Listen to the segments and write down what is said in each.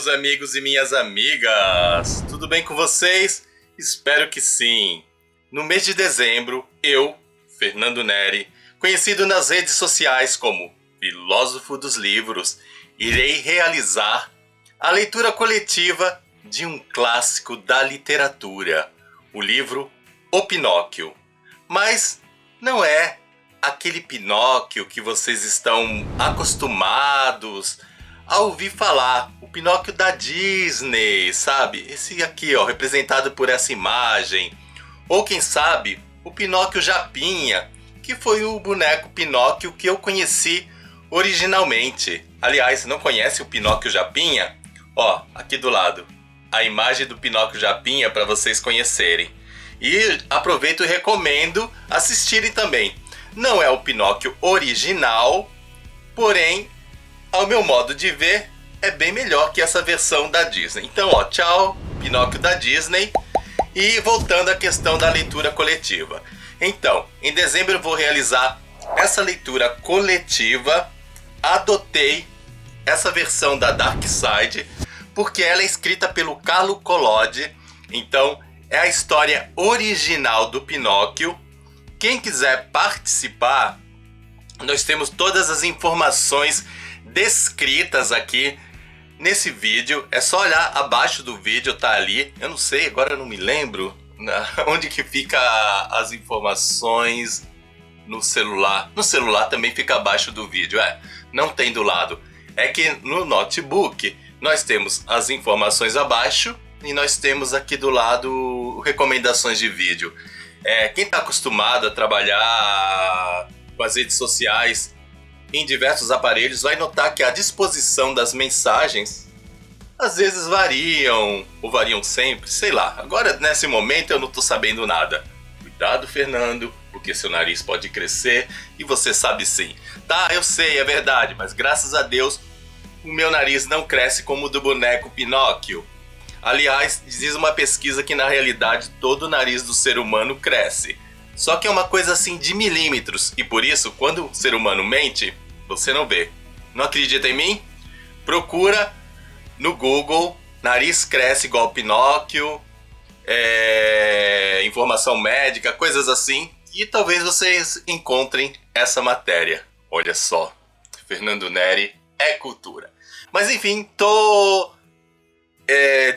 amigos e minhas amigas! Tudo bem com vocês? Espero que sim! No mês de dezembro, eu, Fernando Neri, conhecido nas redes sociais como Filósofo dos Livros, irei realizar a leitura coletiva de um clássico da literatura, o livro O Pinóquio. Mas não é aquele Pinóquio que vocês estão acostumados a ouvir falar, o Pinóquio da Disney, sabe? Esse aqui, ó, representado por essa imagem. Ou quem sabe, o Pinóquio Japinha, que foi o boneco Pinóquio que eu conheci originalmente. Aliás, não conhece o Pinóquio Japinha? Ó, aqui do lado, a imagem do Pinóquio Japinha para vocês conhecerem. E aproveito e recomendo assistirem também. Não é o Pinóquio original, porém, ao meu modo de ver, é bem melhor que essa versão da Disney. Então, ó, tchau, Pinóquio da Disney. E voltando à questão da leitura coletiva. Então, em dezembro eu vou realizar essa leitura coletiva. Adotei essa versão da Dark Side, porque ela é escrita pelo Carlo Collodi. Então, é a história original do Pinóquio. Quem quiser participar, nós temos todas as informações descritas aqui nesse vídeo. É só olhar abaixo do vídeo, tá ali. Eu não sei, agora eu não me lembro onde que fica as informações no celular. No celular também fica abaixo do vídeo, não tem do lado. É que no notebook nós temos as informações abaixo e nós temos aqui do lado recomendações de vídeo. Quem está acostumado a trabalhar com as redes sociais em diversos aparelhos vai notar que a disposição das mensagens às vezes variam, ou variam sempre, sei lá. Agora, nesse momento, eu não estou sabendo nada. Cuidado, Fernando, porque seu nariz pode crescer e você sabe sim. Tá, eu sei, é verdade, mas graças a Deus o meu nariz não cresce como o do boneco Pinóquio. Aliás, diz uma pesquisa que na realidade todo o nariz do ser humano cresce. Só que é uma coisa assim de milímetros, e por isso, quando o ser humano mente, você não vê. Não acredita em mim? Procura no Google, nariz cresce igual Pinóquio, informação médica, coisas assim, e talvez vocês encontrem essa matéria. Olha só, Fernando Neri é cultura. Mas enfim, tô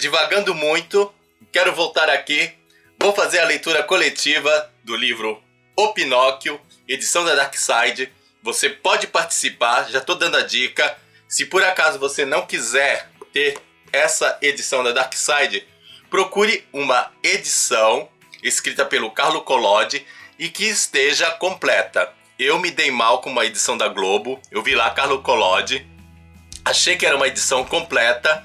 divagando muito, quero voltar aqui. Vou fazer a leitura coletiva do livro O Pinóquio, edição da Dark Side. Você pode participar, já estou dando a dica. Se por acaso você não quiser ter essa edição da Dark Side, procure uma edição escrita pelo Carlo Collodi e que esteja completa. Eu me dei mal com uma edição da Globo, eu vi lá Carlo Collodi, achei que era uma edição completa,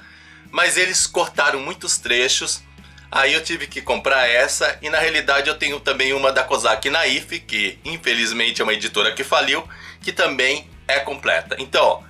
mas eles cortaram muitos trechos. Aí eu tive que comprar essa, e na realidade eu tenho também uma da Kozak Naif, que infelizmente é uma editora que faliu, que também é completa. Então, ó,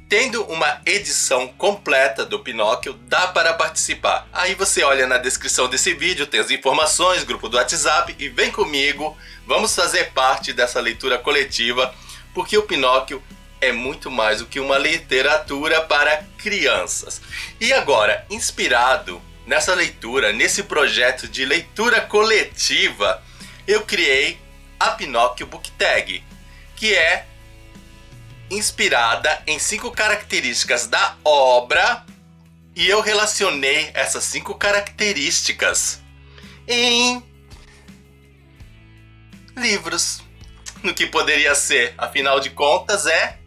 tendo uma edição completa do Pinóquio, dá para participar. Aí você olha na descrição desse vídeo, tem as informações, grupo do WhatsApp, e vem comigo, vamos fazer parte dessa leitura coletiva, porque o Pinóquio é muito mais do que uma literatura para crianças. E agora, inspirado nessa leitura, nesse projeto de leitura coletiva, eu criei a Pinóquio Book Tag, que é inspirada em 5 características da obra, e eu relacionei essas 5 características em livros, no que poderia ser, afinal de contas, é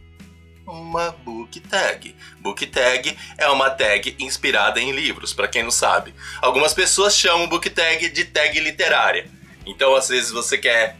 uma book tag. Book tag é uma tag inspirada em livros, para quem não sabe. Algumas pessoas chamam book tag de tag literária. Então, às vezes você quer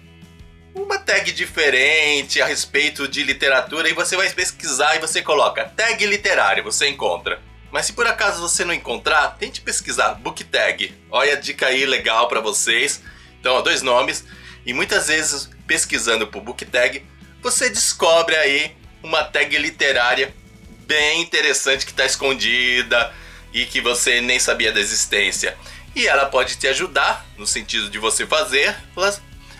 uma tag diferente a respeito de literatura e você vai pesquisar e você coloca tag literária, você encontra. Mas se por acaso você não encontrar, tente pesquisar book tag. Olha a dica aí legal para vocês. Então, ó, 2 nomes. E muitas vezes, pesquisando por book tag, você descobre aí uma tag literária bem interessante que está escondida e que você nem sabia da existência. E ela pode te ajudar no sentido de você fazê-la.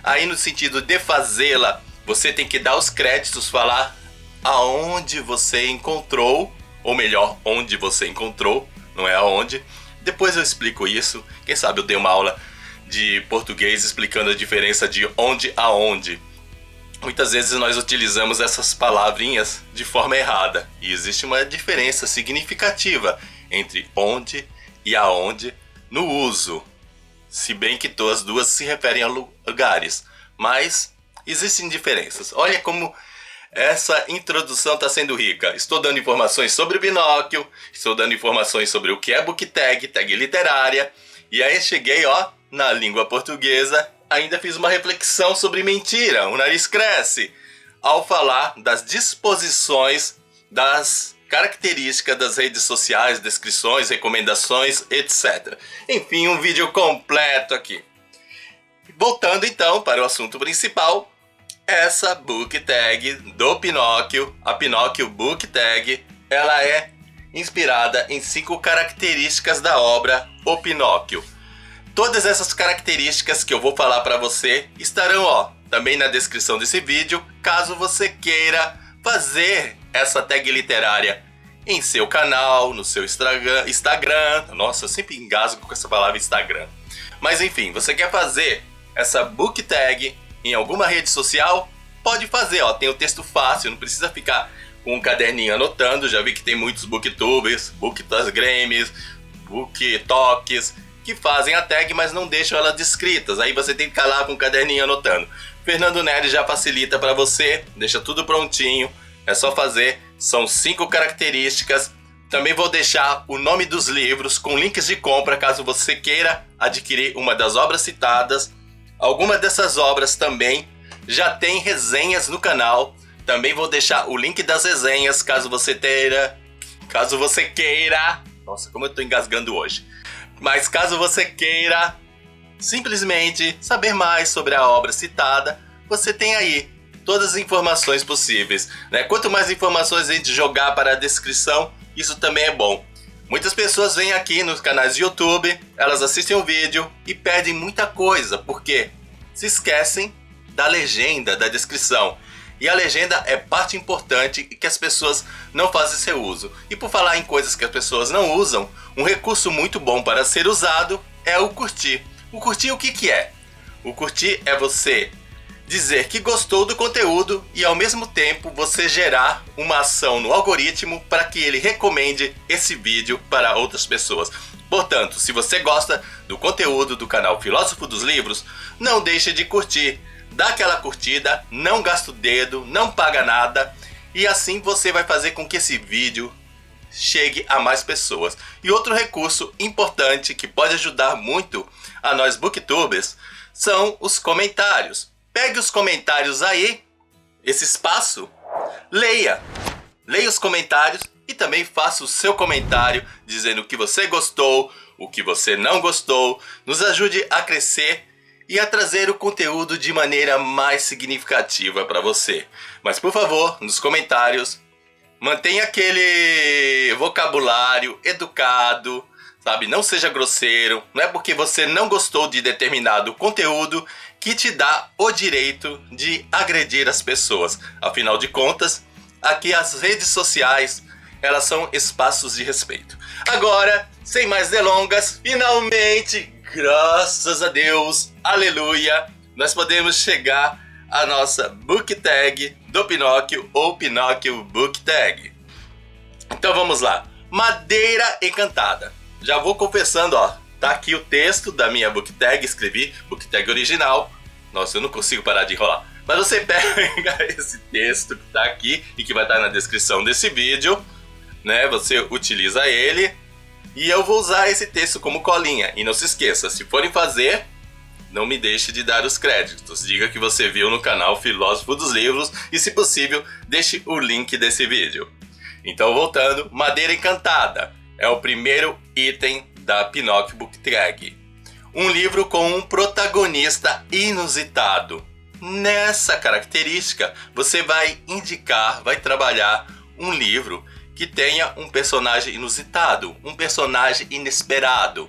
Aí no sentido de fazê-la, você tem que dar os créditos, falar aonde você encontrou ou melhor, onde você encontrou, não é aonde. Depois eu explico isso, quem sabe eu dei uma aula de português explicando a diferença de onde a onde. Muitas vezes nós utilizamos essas palavrinhas de forma errada, e existe uma diferença significativa entre onde e aonde no uso, se bem que as duas se referem a lugares, mas existem diferenças. Olha como essa introdução está sendo rica. Estou dando informações sobre o Pinóquio, estou dando informações sobre o que é book tag, tag literária, e aí cheguei na língua portuguesa, ainda fiz uma reflexão sobre mentira, o nariz cresce, ao falar das disposições, das características das redes sociais, descrições, recomendações, etc. Enfim, um vídeo completo aqui. Voltando então para o assunto principal, essa book tag do Pinóquio, a Pinóquio Book Tag, ela é inspirada em 5 características da obra O Pinóquio. Todas essas características que eu vou falar para você estarão também na descrição desse vídeo, caso você queira fazer essa tag literária em seu canal, no seu Instagram. Nossa, eu sempre engasgo com essa palavra Instagram. Mas enfim, você quer fazer essa book tag em alguma rede social? Pode fazer, tem o texto fácil, não precisa ficar com um caderninho anotando. Já vi que tem muitos booktubers, booktagrames, booktalks que fazem a tag, mas não deixam elas descritas. Aí você tem que ficar lá com um caderninho anotando. Fernando Neri já facilita para você, deixa tudo prontinho, é só fazer. São 5 características. Também vou deixar o nome dos livros com links de compra, caso você queira adquirir uma das obras citadas. Alguma dessas obras também já tem resenhas no canal. Também vou deixar o link das resenhas, caso você queira. Nossa, como eu tô engasgando hoje. Mas caso você queira simplesmente saber mais sobre a obra citada, você tem aí todas as informações possíveis, né? Quanto mais informações a gente jogar para a descrição, isso também é bom. Muitas pessoas vêm aqui nos canais de YouTube, elas assistem o vídeo e perdem muita coisa, porque se esquecem da legenda, da descrição. E a legenda é parte importante e que as pessoas não fazem seu uso. E por falar em coisas que as pessoas não usam, um recurso muito bom para ser usado é o curtir. O curtir o que é? O curtir é você dizer que gostou do conteúdo e ao mesmo tempo você gerar uma ação no algoritmo para que ele recomende esse vídeo para outras pessoas. Portanto, se você gosta do conteúdo do canal Filósofo dos Livros, não deixe de curtir. Dá aquela curtida, não gasta o dedo, não paga nada, e assim você vai fazer com que esse vídeo chegue a mais pessoas. E outro recurso importante que pode ajudar muito a nós booktubers são os comentários. Pegue os comentários aí, esse espaço, leia os comentários e também faça o seu comentário dizendo o que você gostou, o que você não gostou. Nos ajude a crescer e a trazer o conteúdo de maneira mais significativa para você. Mas por favor, nos comentários, mantenha aquele vocabulário educado, sabe? Não seja grosseiro. Não é porque você não gostou de determinado conteúdo que te dá o direito de agredir as pessoas. Afinal de contas, aqui as redes sociais, elas são espaços de respeito. Agora, sem mais delongas, finalmente, graças a Deus, aleluia, nós podemos chegar à nossa book tag do Pinóquio, ou Pinóquio Book Tag. Então vamos lá. Madeira Encantada. Já vou confessando, tá aqui o texto da minha book tag, escrevi book tag original. Nossa, eu não consigo parar de enrolar. Mas você pega esse texto que tá aqui e que vai estar na descrição desse vídeo, né? Você utiliza ele e eu vou usar esse texto como colinha. E não se esqueça, se forem fazer, não me deixe de dar os créditos. Diga que você viu no canal Filósofo dos Livros e, se possível, deixe o link desse vídeo. Então, voltando, Madeira Encantada é o primeiro item da Pinóquio Book Tag. Um livro com um protagonista inusitado. Nessa característica, você vai indicar, vai trabalhar um livro que tenha um personagem inusitado, um personagem inesperado.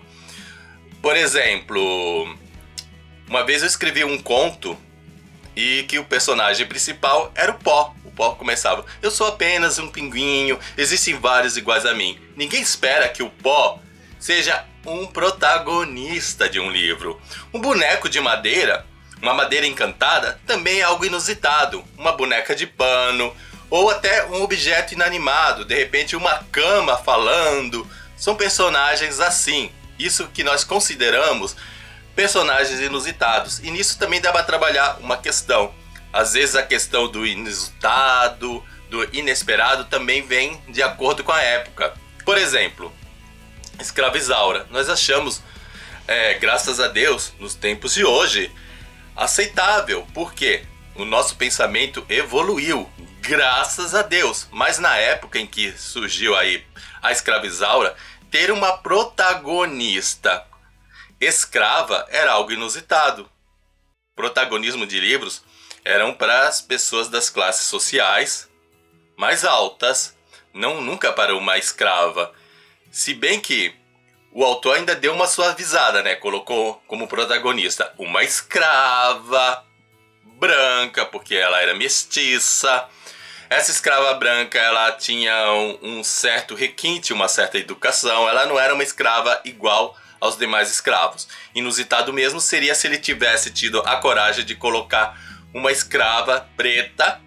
Por exemplo, uma vez eu escrevi um conto e que o personagem principal era o Pó. O Pó começava: eu sou apenas um pinguinho, existem vários iguais a mim. Ninguém espera que o Pó seja um protagonista de um livro. Um boneco de madeira, uma madeira encantada, também é algo inusitado. Uma boneca de pano, ou até um objeto inanimado, de repente uma cama falando. São personagens assim, isso que nós consideramos personagens inusitados. E nisso também dá para trabalhar uma questão. Às vezes a questão do inusitado, do inesperado também vem de acordo com a época. Por exemplo, Escrava Isaura, nós achamos, graças a Deus, nos tempos de hoje, aceitável, porque o nosso pensamento evoluiu, graças a Deus. Mas na época em que surgiu aí a Escrava Isaura, ter uma protagonista escrava era algo inusitado. Protagonismo de livros eram para as pessoas das classes sociais mais altas, nunca para uma escrava. Se bem que o autor ainda deu uma suavizada, né? Colocou como protagonista uma escrava branca, porque ela era mestiça. Essa escrava branca, ela tinha um certo requinte, uma certa educação. Ela não era uma escrava igual aos demais escravos. Inusitado mesmo seria se ele tivesse tido a coragem de colocar uma escrava preta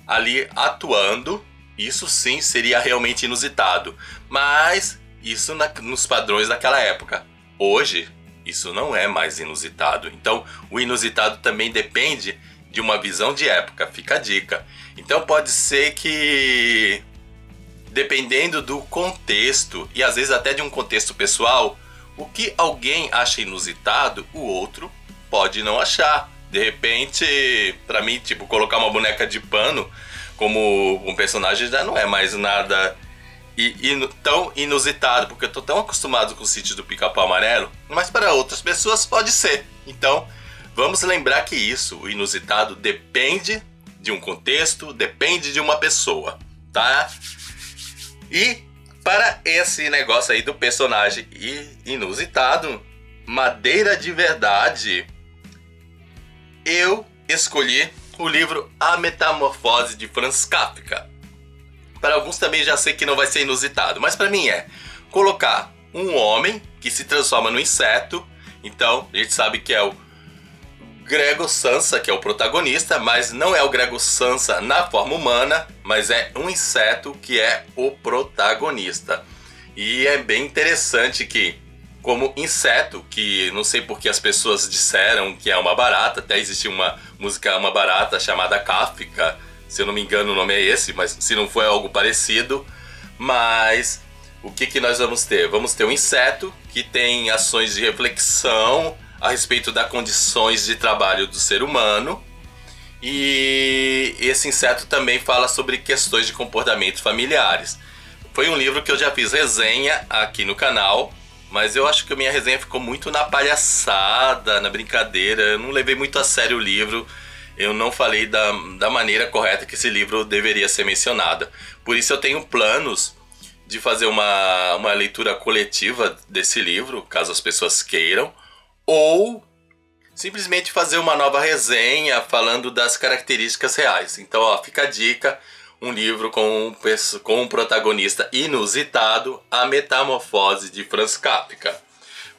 ali atuando. Isso sim seria realmente inusitado. Mas isso nos padrões daquela época. Hoje, isso não é mais inusitado. Então, o inusitado também depende de uma visão de época. Fica a dica. Então, pode ser que, dependendo do contexto, e às vezes até de um contexto pessoal, o que alguém acha inusitado, o outro pode não achar. De repente, pra mim, tipo, colocar uma boneca de pano como um personagem já não é mais nada tão inusitado, porque eu tô tão acostumado com o Sítio do Pica-Pau Amarelo, mas para outras pessoas pode ser. Então, vamos lembrar que isso, o inusitado, depende de um contexto, depende de uma pessoa, tá? E para esse negócio aí do personagem inusitado, madeira de verdade, eu escolhi o livro A Metamorfose de Franz Kafka. Para alguns também já sei que não vai ser inusitado, mas para mim é colocar um homem que se transforma num inseto. Então, a gente sabe que é o Gregor Samsa, que é o protagonista, mas não é o Gregor Samsa na forma humana, mas é um inseto que é o protagonista. E é bem interessante que, como inseto, que não sei porque as pessoas disseram que é uma barata, até existe uma música, uma barata chamada Kafka, se eu não me engano o nome é esse, mas se não for é algo parecido. Mas o que nós vamos ter? Vamos ter um inseto que tem ações de reflexão a respeito das condições de trabalho do ser humano. E esse inseto também fala sobre questões de comportamentos familiares. Foi um livro que eu já fiz resenha aqui no canal, mas eu acho que a minha resenha ficou muito na palhaçada, na brincadeira. Eu não levei muito a sério o livro. Eu não falei da maneira correta que esse livro deveria ser mencionado. Por isso eu tenho planos de fazer uma leitura coletiva desse livro, caso as pessoas queiram, ou simplesmente fazer uma nova resenha falando das características reais. Então, ó, fica a dica, um livro com um protagonista inusitado, A Metamorfose de Franz Kafka.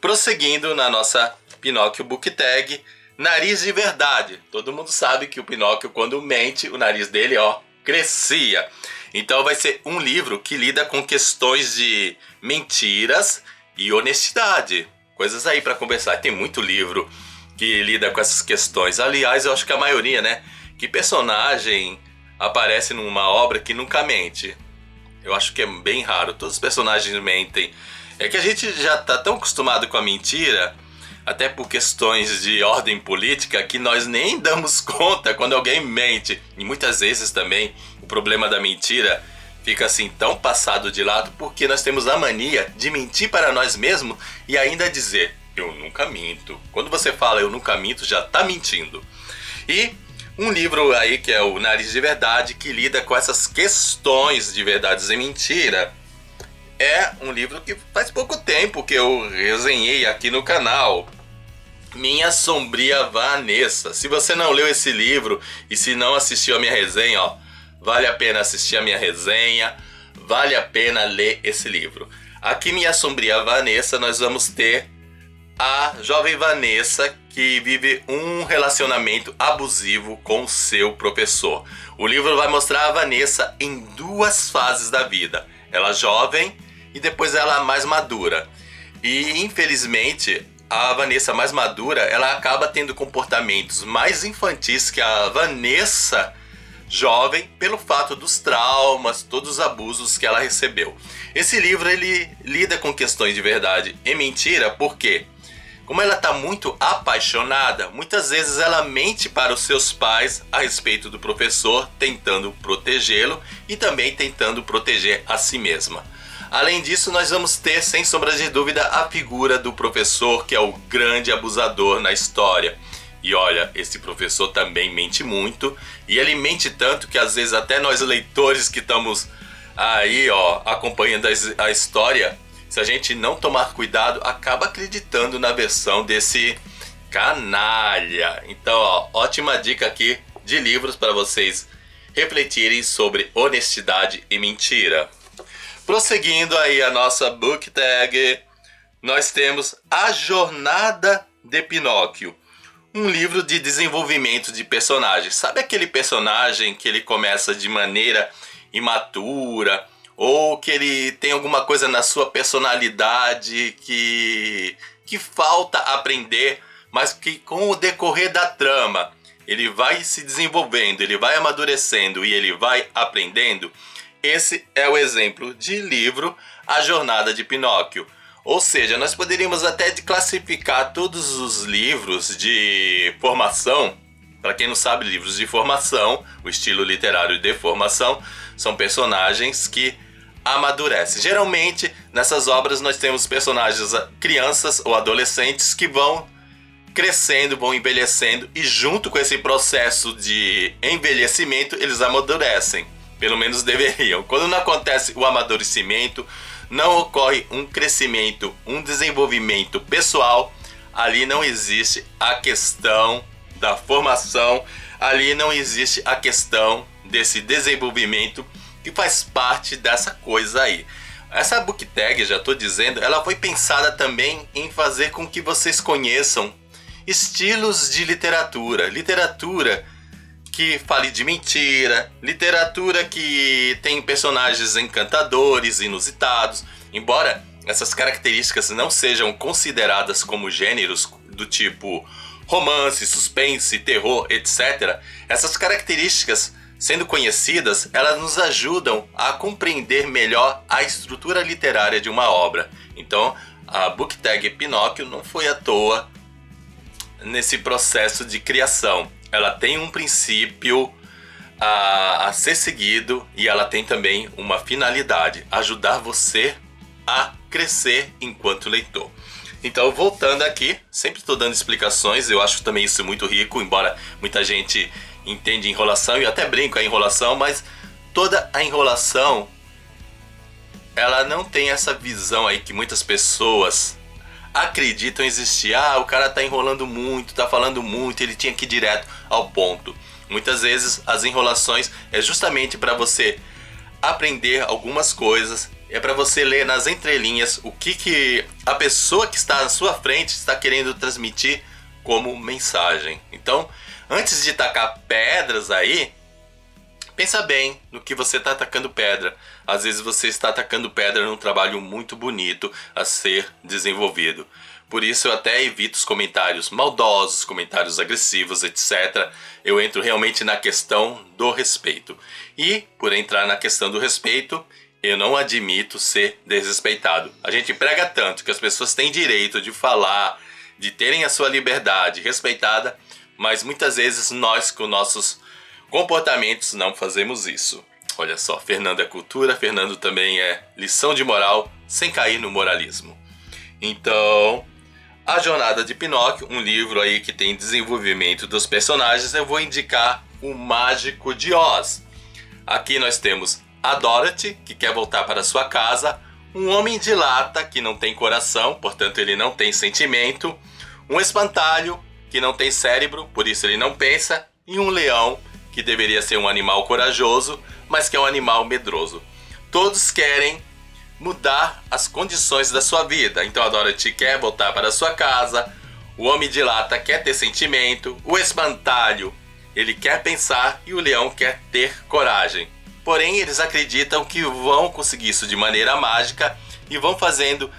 Prosseguindo na nossa Pinóquio Book Tag, Nariz de Verdade. Todo mundo sabe que o Pinóquio, quando mente, o nariz dele, ó, crescia. Então vai ser um livro que lida com questões de mentiras e honestidade. Coisas aí para conversar. Tem muito livro que lida com essas questões. Aliás, eu acho que a maioria, né? Que personagem aparece numa obra que nunca mente? Eu acho que é bem raro. Todos os personagens mentem. É que a gente já tá tão acostumado com a mentira, até por questões de ordem política, que nós nem damos conta quando alguém mente. E muitas vezes também o problema da mentira fica assim tão passado de lado porque nós temos a mania de mentir para nós mesmos e ainda dizer, eu nunca minto. Quando você fala eu nunca minto, já está mentindo. E um livro aí que é o Nariz de Verdade, que lida com essas questões de verdades e mentira. É um livro que faz pouco tempo que eu resenhei aqui no canal. Minha Sombria Vanessa. Se você não leu esse livro e se não assistiu a minha resenha, ó, vale a pena assistir a minha resenha, vale a pena ler esse livro. Aqui, Minha Sombria Vanessa, nós vamos ter a jovem Vanessa que vive um relacionamento abusivo com seu professor. O livro vai mostrar a Vanessa em duas fases da vida. Ela jovem e depois ela mais madura. E infelizmente a Vanessa mais madura, ela acaba tendo comportamentos mais infantis que a Vanessa jovem, pelo fato dos traumas, todos os abusos que ela recebeu. Esse livro ele lida com questões de verdade e mentira, porque como ela está muito apaixonada, muitas vezes ela mente para os seus pais a respeito do professor, tentando protegê-lo e também tentando proteger a si mesma. Além disso, nós vamos ter, sem sombra de dúvida, a figura do professor, que é o grande abusador na história. E olha, esse professor também mente muito, e ele mente tanto que às vezes até nós leitores que estamos aí, ó, acompanhando a história, se a gente não tomar cuidado, acaba acreditando na versão desse canalha. Então, ó, ótima dica aqui de livros para vocês refletirem sobre honestidade e mentira. Prosseguindo aí a nossa book tag, nós temos A Jornada de Pinóquio, um livro de desenvolvimento de personagens. Sabe aquele personagem que ele começa de maneira imatura, ou que ele tem alguma coisa na sua personalidade que falta aprender, mas que com o decorrer da trama ele vai se desenvolvendo, ele vai amadurecendo e ele vai aprendendo? Esse é o exemplo de livro A Jornada de Pinóquio. Ou seja, nós poderíamos até classificar todos os livros de formação. Para quem não sabe, livros de formação, o estilo literário de formação, são personagens que amadurecem. Geralmente, nessas obras nós temos personagens crianças ou adolescentes que vão crescendo, vão envelhecendo, e junto com esse processo de envelhecimento, eles amadurecem. Pelo menos deveriam. Quando não acontece o amadurecimento, não ocorre um crescimento, um desenvolvimento pessoal, ali não existe a questão da formação, ali não existe a questão desse desenvolvimento que faz parte dessa coisa aí. Essa book tag, já estou dizendo, ela foi pensada também em fazer com que vocês conheçam estilos de literatura. Literatura que fale de mentira, literatura que tem personagens encantadores, inusitados. Embora essas características não sejam consideradas como gêneros do tipo romance, suspense, terror, etc., essas características, sendo conhecidas, elas nos ajudam a compreender melhor a estrutura literária de uma obra. Então, a book tag Pinóquio não foi à toa nesse processo de criação. Ela tem um princípio a ser seguido e ela tem também uma finalidade: ajudar você a crescer enquanto leitor. Então, voltando aqui, sempre estou dando explicações, eu acho também isso muito rico, embora muita gente entenda enrolação, e eu até brinco a enrolação, mas toda a enrolação, ela não tem essa visão aí que muitas pessoas acreditam existir. Ah, o cara tá enrolando muito, tá falando muito, ele tinha que ir direto ao ponto. Muitas vezes as enrolações é justamente para você aprender algumas coisas, é para você ler nas entrelinhas o que a pessoa que está à sua frente está querendo transmitir como mensagem. Então, antes de tacar pedras aí, pensa bem no que você está atacando pedra. Às vezes você está atacando pedra num trabalho muito bonito a ser desenvolvido. Por isso eu até evito os comentários maldosos, comentários agressivos, etc. Eu entro realmente na questão do respeito. E, por entrar na questão do respeito, eu não admito ser desrespeitado. A gente prega tanto que as pessoas têm direito de falar, de terem a sua liberdade respeitada, mas muitas vezes nós, com nossos comportamentos, não fazemos isso. Olha só, Fernando é cultura, Fernando também é lição de moral, sem cair no moralismo. Então, A Jornada de Pinóquio, um livro aí que tem desenvolvimento dos personagens, eu vou indicar O Mágico de Oz. Aqui nós temos a Dorothy, que quer voltar para sua casa, um homem de lata que não tem coração, portanto ele não tem sentimento, Um espantalho, que não tem cérebro, por isso ele não pensa, e um leão, que deveria ser um animal corajoso, mas que é um animal medroso. Todos querem mudar as condições da sua vida. Então a Dorothy quer voltar para sua casa, o Homem de Lata quer ter sentimento, o espantalho ele quer pensar e o leão quer ter coragem. Porém, eles acreditam que vão conseguir isso de maneira mágica e vão fazendo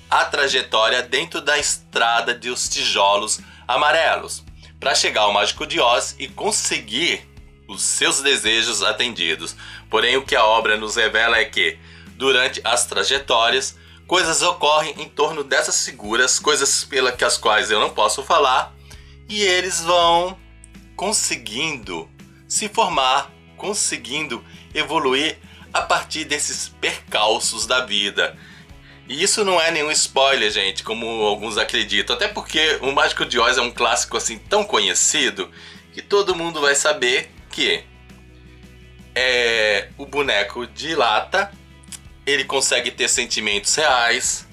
a trajetória dentro da estrada dos tijolos amarelos para chegar ao Mágico de Oz e conseguir os seus desejos atendidos. Porém, o que a obra nos revela é que durante as trajetórias, coisas ocorrem em torno dessas figuras, coisas pelas quais eu não posso falar, e eles vão conseguindo se formar, conseguindo evoluir a partir desses percalços da vida. E isso não é nenhum spoiler, gente, como alguns acreditam, até porque o Mágico de Oz é um clássico assim tão conhecido que todo mundo vai saber que o boneco de lata, ele consegue ter sentimentos reais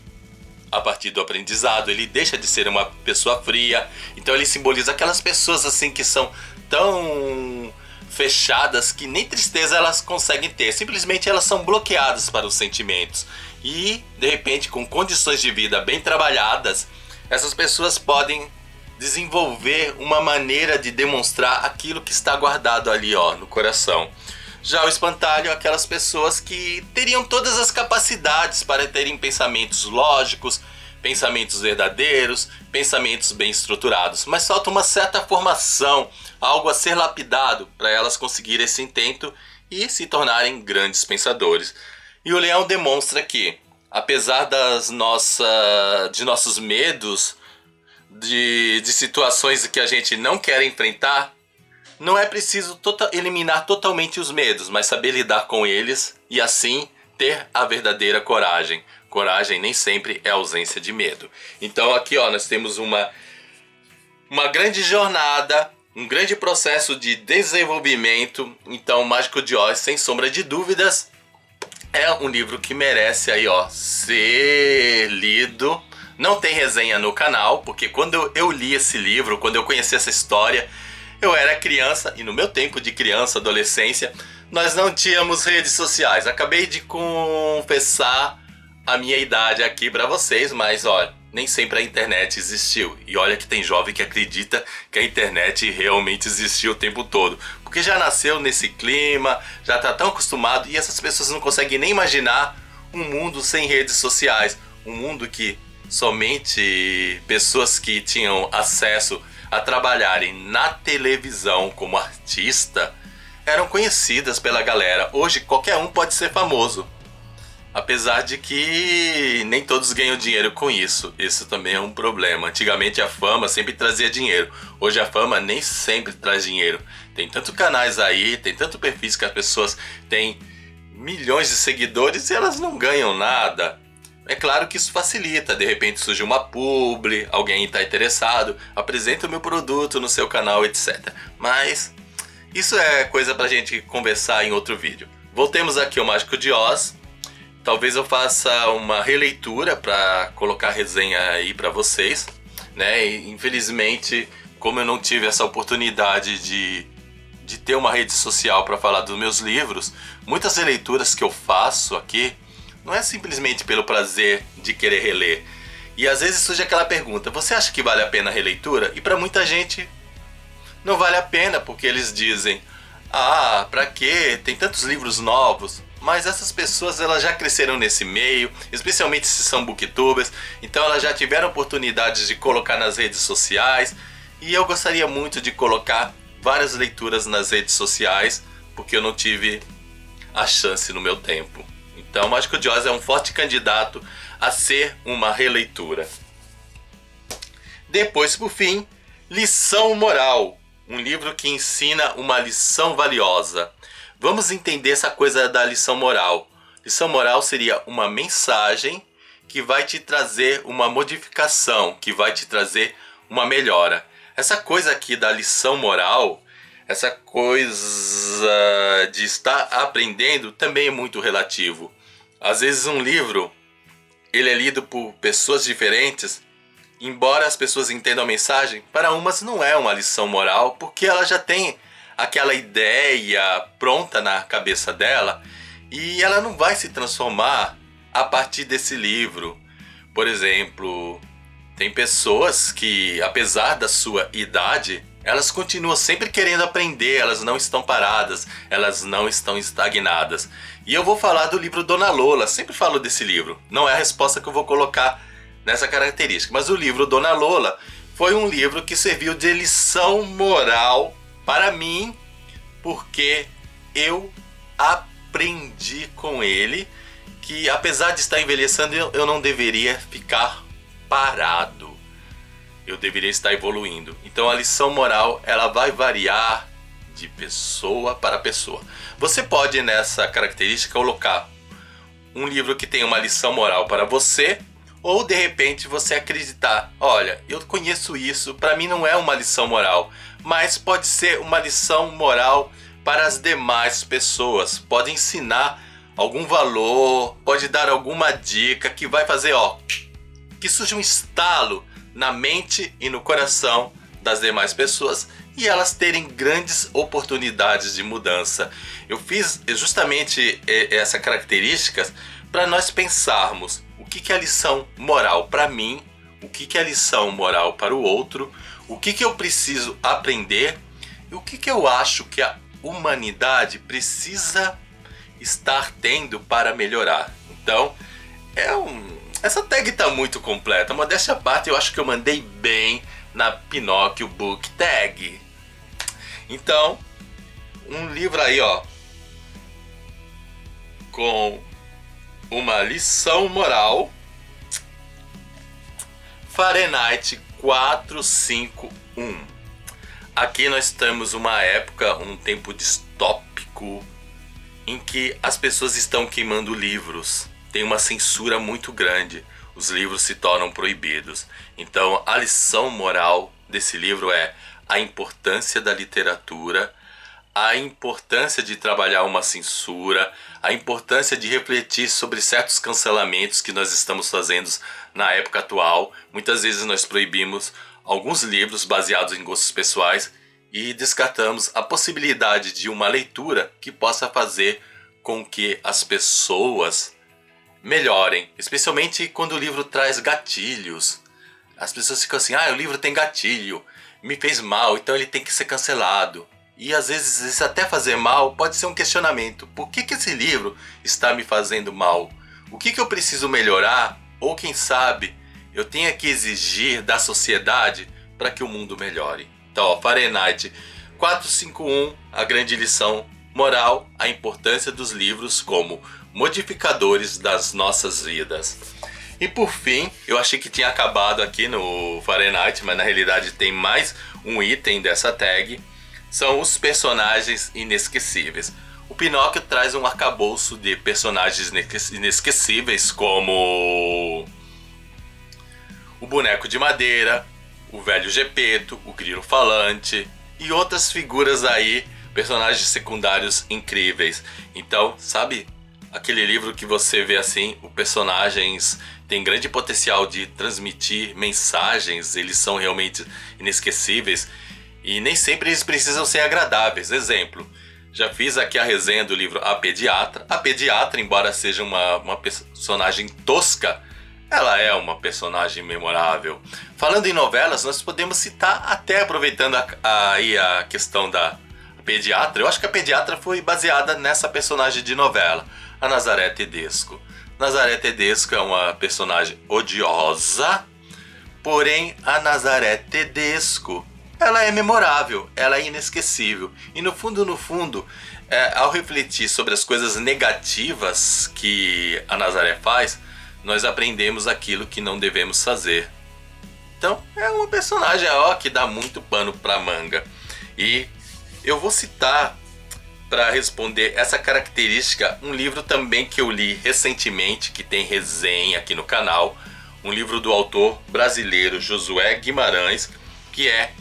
a partir do aprendizado, ele deixa de ser uma pessoa fria, então ele simboliza aquelas pessoas assim que são tão fechadas que nem tristeza elas conseguem ter, simplesmente elas são bloqueadas para os sentimentos. E de repente, com condições de vida bem trabalhadas, essas pessoas podem desenvolver uma maneira de demonstrar aquilo que está guardado ali, no coração. Já o espantalho é aquelas pessoas que teriam todas as capacidades para terem pensamentos lógicos, pensamentos verdadeiros, pensamentos bem estruturados, mas falta uma certa formação, algo a ser lapidado para elas conseguirem esse intento e se tornarem grandes pensadores. E o leão demonstra que, apesar de nossos medos, de situações que a gente não quer enfrentar, não é preciso eliminar totalmente os medos, mas saber lidar com eles e assim ter a verdadeira coragem. Coragem nem sempre é ausência de medo. Então aqui nós temos uma grande jornada, um grande processo de desenvolvimento. Então o Mágico de Oz, sem sombra de dúvidas, é um livro que merece aí, ser lido. Não tem resenha no canal, porque quando eu li esse livro, quando eu conheci essa história, eu era criança, e no meu tempo de criança, adolescência, nós não tínhamos redes sociais. Acabei de confessar a minha idade aqui pra vocês, mas nem sempre a internet existiu. E olha que tem jovem que acredita que a internet realmente existiu o tempo todo, porque já nasceu nesse clima, já tá tão acostumado, e essas pessoas não conseguem nem imaginar um mundo sem redes sociais, um mundo que somente pessoas que tinham acesso a trabalharem na televisão como artista eram conhecidas pela galera. Hoje qualquer um pode ser famoso, apesar de que nem todos ganham dinheiro com isso. Isso também é um problema. Antigamente a fama sempre trazia dinheiro, hoje a fama nem sempre traz dinheiro. Tem tantos canais aí, tem tanto perfis que as pessoas têm milhões de seguidores e elas não ganham nada. É claro que isso facilita, de repente surge uma publi, alguém está interessado, apresenta o meu produto no seu canal, etc. Mas isso é coisa pra gente conversar em outro vídeo. Voltemos aqui ao Mágico de Oz. Talvez eu faça uma releitura para colocar resenha aí para vocês, né? E, infelizmente, como eu não tive essa oportunidade de ter uma rede social para falar dos meus livros, muitas releituras que eu faço aqui não é simplesmente pelo prazer de querer reler. E às vezes surge aquela pergunta: você acha que vale a pena a releitura? E para muita gente não vale a pena, porque eles dizem: pra quê? Tem tantos livros novos. Mas essas pessoas elas já cresceram nesse meio, especialmente se são booktubers, então elas já tiveram oportunidades de colocar nas redes sociais. E eu gostaria muito de colocar várias leituras nas redes sociais, porque eu não tive a chance no meu tempo. Então, Mágico de Oz é um forte candidato a ser uma releitura. Depois, por fim, Lição Moral. Um livro que ensina uma lição valiosa. Vamos entender essa coisa da lição moral. Lição moral seria uma mensagem que vai te trazer uma modificação, que vai te trazer uma melhora. Essa coisa aqui da lição moral, essa coisa de estar aprendendo, também é muito relativo. Às vezes um livro, ele é lido por pessoas diferentes embora as pessoas entendam a mensagem, para umas não é uma lição moral, porque ela já tem aquela ideia pronta na cabeça dela e ela não vai se transformar a partir desse livro. Por exemplo, tem pessoas que, apesar da sua idade, elas continuam sempre querendo aprender, elas não estão paradas, elas não estão estagnadas. E eu vou falar do livro Dona Lola, sempre falo desse livro, não é a resposta que eu vou colocar nessa característica, mas o livro Dona Lola foi um livro que serviu de lição moral para mim, porque eu aprendi com ele que, apesar de estar envelhecendo, eu não deveria ficar parado. Eu deveria estar evoluindo. Então a lição moral, ela vai variar de pessoa para pessoa. Você pode, nessa característica, colocar um livro que tem uma lição moral para você, ou de repente você acreditar, olha, eu conheço isso, para mim não é uma lição moral, mas pode ser uma lição moral para as demais pessoas. Pode ensinar algum valor, pode dar alguma dica que vai fazer, que surja um estalo na mente e no coração das demais pessoas e elas terem grandes oportunidades de mudança. Eu fiz justamente essa característica para nós pensarmos o que é a lição moral para mim, o que é a lição moral para o outro, o que eu preciso aprender e o que eu acho que a humanidade precisa estar tendo para melhorar. Então, essa tag está muito completa. Modéstia à parte, eu acho que eu mandei bem na Pinóquio Book Tag. Então, um livro aí, com uma lição moral. Fahrenheit 451. Aqui nós temos uma época, um tempo distópico, em que as pessoas estão queimando livros. Tem uma censura muito grande. Os livros se tornam proibidos. Então, a lição moral desse livro é a importância da literatura, a importância de trabalhar uma censura, a importância de refletir sobre certos cancelamentos que nós estamos fazendo na época atual. Muitas vezes nós proibimos alguns livros baseados em gostos pessoais e descartamos a possibilidade de uma leitura que possa fazer com que as pessoas melhorem, especialmente quando o livro traz gatilhos. As pessoas ficam assim, o livro tem gatilho, me fez mal, então ele tem que ser cancelado. E às vezes até fazer mal pode ser um questionamento. Por que esse livro está me fazendo mal? O que eu preciso melhorar? Ou quem sabe eu tenha que exigir da sociedade para que o mundo melhore. Então, Fahrenheit 451, a grande lição moral, a importância dos livros como modificadores das nossas vidas. E por fim, eu achei que tinha acabado aqui no Fahrenheit, mas na realidade tem mais um item dessa tag. São os personagens inesquecíveis. O Pinóquio traz um arcabouço de personagens inesquecíveis, como o boneco de madeira, o velho Gepeto, o grilo falante e outras figuras aí, personagens secundários incríveis. Então, sabe aquele livro que você vê assim, os personagens têm grande potencial de transmitir mensagens, eles são realmente inesquecíveis e nem sempre eles precisam ser agradáveis. Exemplo, já fiz aqui a resenha do livro A Pediatra. A Pediatra, embora seja uma personagem tosca, ela é uma personagem memorável. Falando em novelas, nós podemos citar, até aproveitando aí a questão da Pediatra, eu acho que a Pediatra foi baseada nessa personagem de novela, a Nazaré Tedesco. Nazaré Tedesco é uma personagem odiosa, porém a Nazaré Tedesco, ela é memorável, ela é inesquecível. E no fundo, ao refletir sobre as coisas negativas que a Nazaré faz, nós aprendemos aquilo que não devemos fazer. Então, é uma personagem que dá muito pano pra manga. E eu vou citar, para responder essa característica, um livro também que eu li recentemente, que tem resenha aqui no canal. Um livro do autor brasileiro Josué Guimarães, que é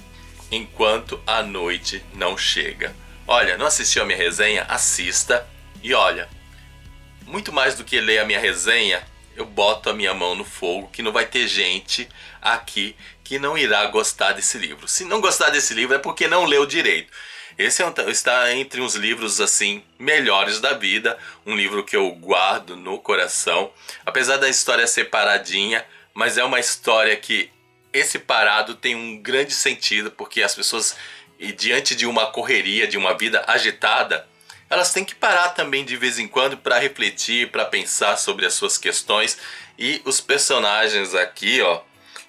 Enquanto a Noite Não Chega. Olha, não assistiu a minha resenha? Assista. E olha, muito mais do que ler a minha resenha, eu boto a minha mão no fogo que não vai ter gente aqui que não irá gostar desse livro. Se não gostar desse livro é porque não leu direito. Esse está entre os livros assim melhores da vida, um livro que eu guardo no coração, apesar da história ser paradinha, mas é uma história que esse parado tem um grande sentido, porque as pessoas, diante de uma correria, de uma vida agitada, elas têm que parar também de vez em quando para refletir, para pensar sobre as suas questões. E os personagens aqui, ó,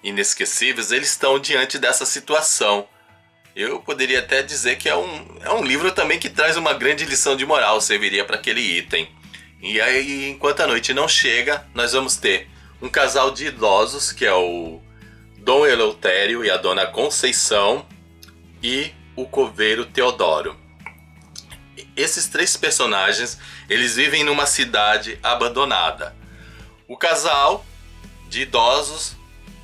inesquecíveis, eles estão diante dessa situação. Eu poderia até dizer que é um livro também que traz uma grande lição de moral, serviria para aquele item. E aí, enquanto a noite não chega, nós vamos ter um casal de idosos, que é o Dom Eleutério e a Dona Conceição, e o coveiro Teodoro. Esses três personagens, eles vivem numa cidade abandonada. O casal de idosos,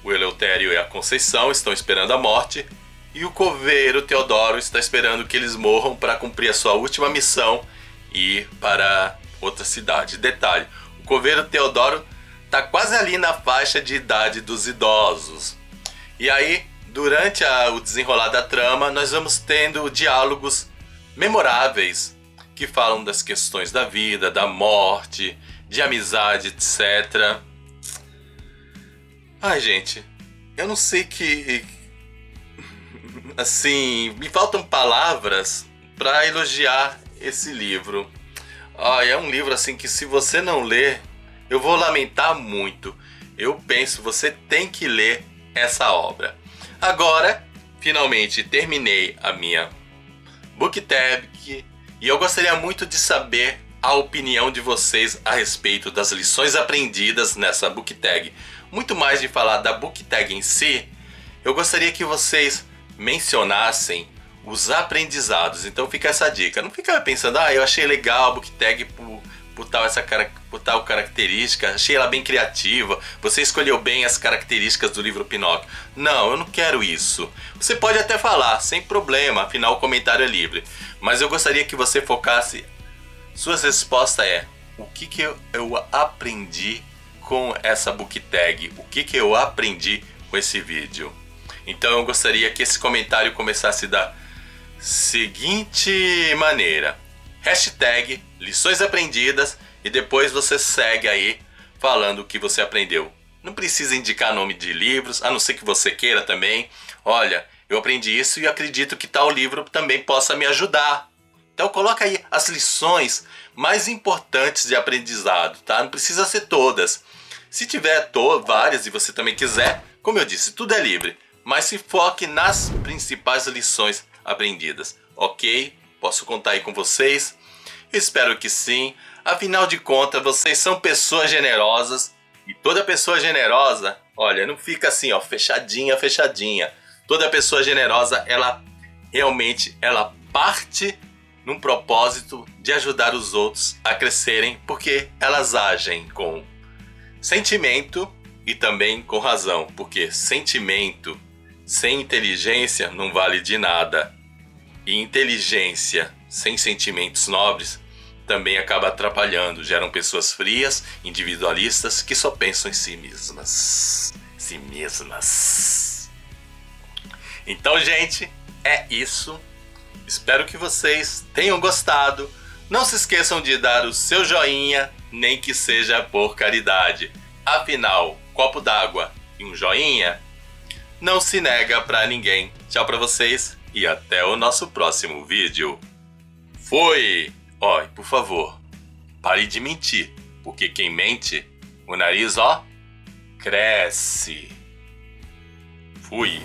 o Eleutério e a Conceição, estão esperando a morte, e o coveiro Teodoro está esperando que eles morram para cumprir a sua última missão e ir para outra cidade. Detalhe, o coveiro Teodoro está quase ali na faixa de idade dos idosos. E aí, durante o desenrolar da trama, nós vamos tendo diálogos memoráveis que falam das questões da vida, da morte, de amizade, etc. Ai, gente, eu não sei que... Assim, me faltam palavras para elogiar esse livro. É um livro assim que, se você não ler, eu vou lamentar muito. Eu penso, você tem que ler essa obra. Agora, finalmente terminei a minha book tag e eu gostaria muito de saber a opinião de vocês a respeito das lições aprendidas nessa book tag. Muito mais de falar da book tag em si, eu gostaria que vocês mencionassem os aprendizados. Então fica essa dica. Não fica pensando, eu achei legal a book tag por tal característica, achei ela bem criativa, você escolheu bem as características do livro Pinóquio. Não, eu não quero isso. Você pode até falar, sem problema, afinal o comentário é livre. Mas eu gostaria que você focasse, sua resposta é: o que eu aprendi com essa book tag? O que eu aprendi com esse vídeo? Então eu gostaria que esse comentário começasse da seguinte maneira: hashtag lições aprendidas, e depois você segue aí falando o que você aprendeu. Não precisa indicar nome de livros, a não ser que você queira também. Olha, eu aprendi isso e acredito que tal livro também possa me ajudar. Então coloca aí as lições mais importantes de aprendizado, tá? Não precisa ser todas. Se tiver várias e você também quiser, como eu disse, tudo é livre. Mas se foque nas principais lições aprendidas, ok? Posso contar aí com vocês? Espero que sim. Afinal de contas, vocês são pessoas generosas. E toda pessoa generosa, olha, não fica assim, fechadinha. Toda pessoa generosa, ela realmente parte num propósito de ajudar os outros a crescerem, porque elas agem com sentimento e também com razão. Porque sentimento sem inteligência não vale de nada. E inteligência sem sentimentos nobres também acaba atrapalhando. Geram pessoas frias, individualistas, que só pensam em si mesmas. Então, gente, é isso. Espero que vocês tenham gostado. Não se esqueçam de dar o seu joinha, nem que seja por caridade. Afinal, copo d'água e um joinha não se nega pra ninguém. Tchau pra vocês e até o nosso próximo vídeo. Fui! E por favor, pare de mentir, porque quem mente, o nariz, cresce. Fui!